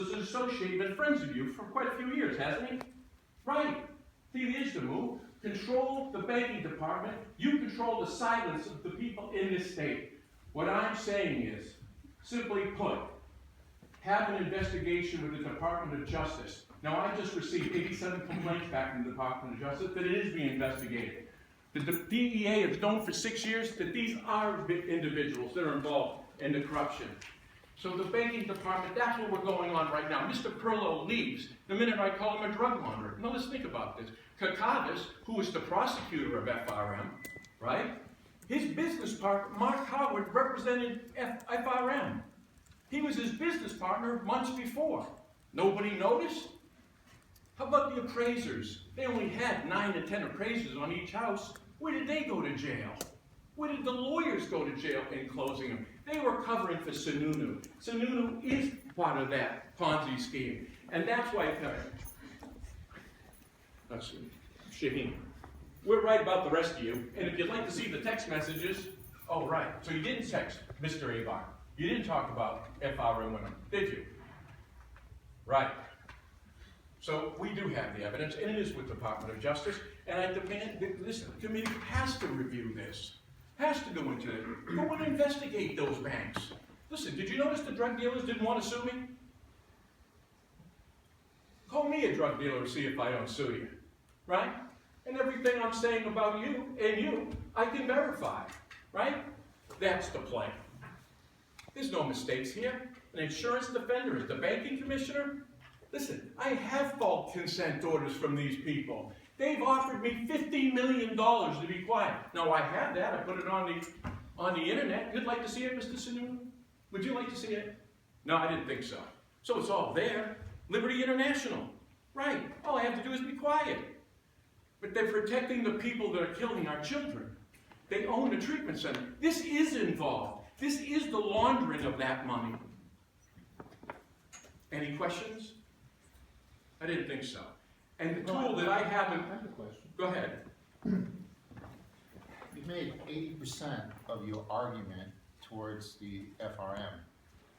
as an associate, been friends with you for quite a few years, hasn't he? Right. See, here's the move. Control the banking department. You control the silence of the people in this state. What I'm saying is, simply put, have an investigation with the Department of Justice. Now, I just received 87 complaints back from the Department of Justice that it is being investigated. The DEA has known for 6 years that these are individuals that are involved in the corruption. So the banking department, that's what we're going on right now. Mr. Perlow leaves the minute I call him a drug launderer. Now let's think about this. Kakavis, who was the prosecutor of FRM, right? His business partner, Mark Howard, represented FRM. He was his business partner months before. Nobody noticed? How about the appraisers? They only had 9 to 10 appraisers on each house. Where did they go to jail? Where did the lawyers go to jail in closing them? They were covering for Sununu. Sununu is part of that Ponzi scheme. And that's why, Shaheen, we're right about the rest of you. And if you'd like to see the text messages, oh, right. So you didn't text Mr. Abar. You didn't talk about FRM women, did you? Right. So we do have the evidence, and it is with the Department of Justice. And I demand that this committee has to review this. Has to go into it. Go and investigate those banks. Listen, did you notice the drug dealers didn't want to sue me? Call me a drug dealer and see if I don't sue you. Right? And everything I'm saying about you and you, I can verify. Right? That's the play. There's no mistakes here. An insurance defender is the banking commissioner. Listen, I have fault consent orders from these people. They've offered me $50 million to be quiet. Now I have that. I put it on the internet. You'd like to see it, Mr. Sununu? Would you like to see it? No, I didn't think so. So it's all there. Liberty International. Right. All I have to do is be quiet. But they're protecting the people that are killing our children. They own the treatment center. This is involved. This is the laundering of that money. Any questions? I didn't think so. And the tool that I have in... I have a question. Go ahead. You made 80% of your argument towards the FRM.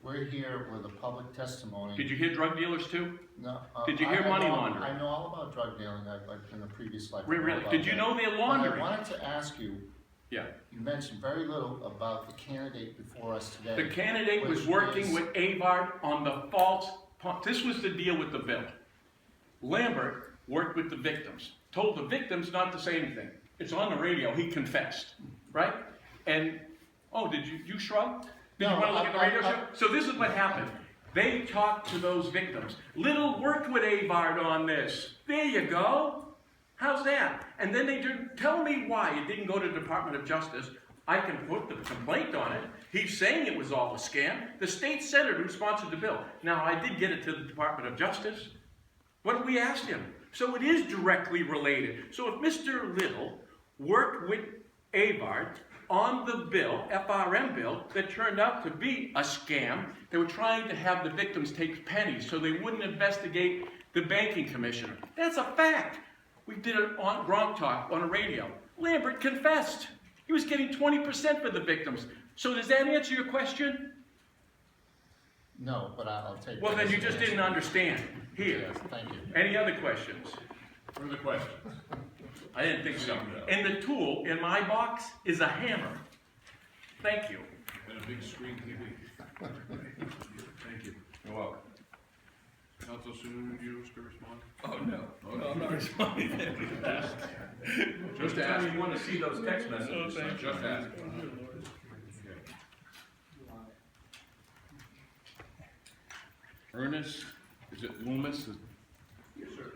We're here with a public testimony. Did you hear drug dealers too? No. Did you hear money laundering? I know all about drug dealing, like in the previous life. Really? Did you know they're laundering? But I wanted to ask you, yeah. You mentioned very little about the candidate before us today. The candidate was working with Avard on the false... This was the deal with the bill. Lambert worked with the victims, told the victims not to say anything. It's on the radio, he confessed, right? And, oh, did you shrug? Did you want to look at the radio show? So this is what happened. They talked to those victims. Little worked with Avard on this. There you go. How's that? And then they didn't tell me why it didn't go to the Department of Justice. I can put the complaint on it. He's saying it was all a scam. The state senator who sponsored the bill. Now, I did get it to the Department of Justice. What did we ask him? So it is directly related. So if Mr. Little worked with Avard on the bill, FRM bill, that turned out to be a scam, they were trying to have the victims take pennies so they wouldn't investigate the banking commissioner. That's a fact. We did it on Gronk Talk on the radio. Lambert confessed. He was getting 20% for the victims. So does that answer your question? No, but I'll take it. Well, then you just didn't understand. Here. Yes, thank you. Any other questions? Further questions? I didn't think so. And the tool in my box is a hammer. Thank you. And a big screen TV. Thank you. You're welcome. Council Sununu, do you wish to respond? Oh, no. I'm not responding. Just ask. You want to see those text messages. Just ask. Ernest, is it Loomis? Yes, sir.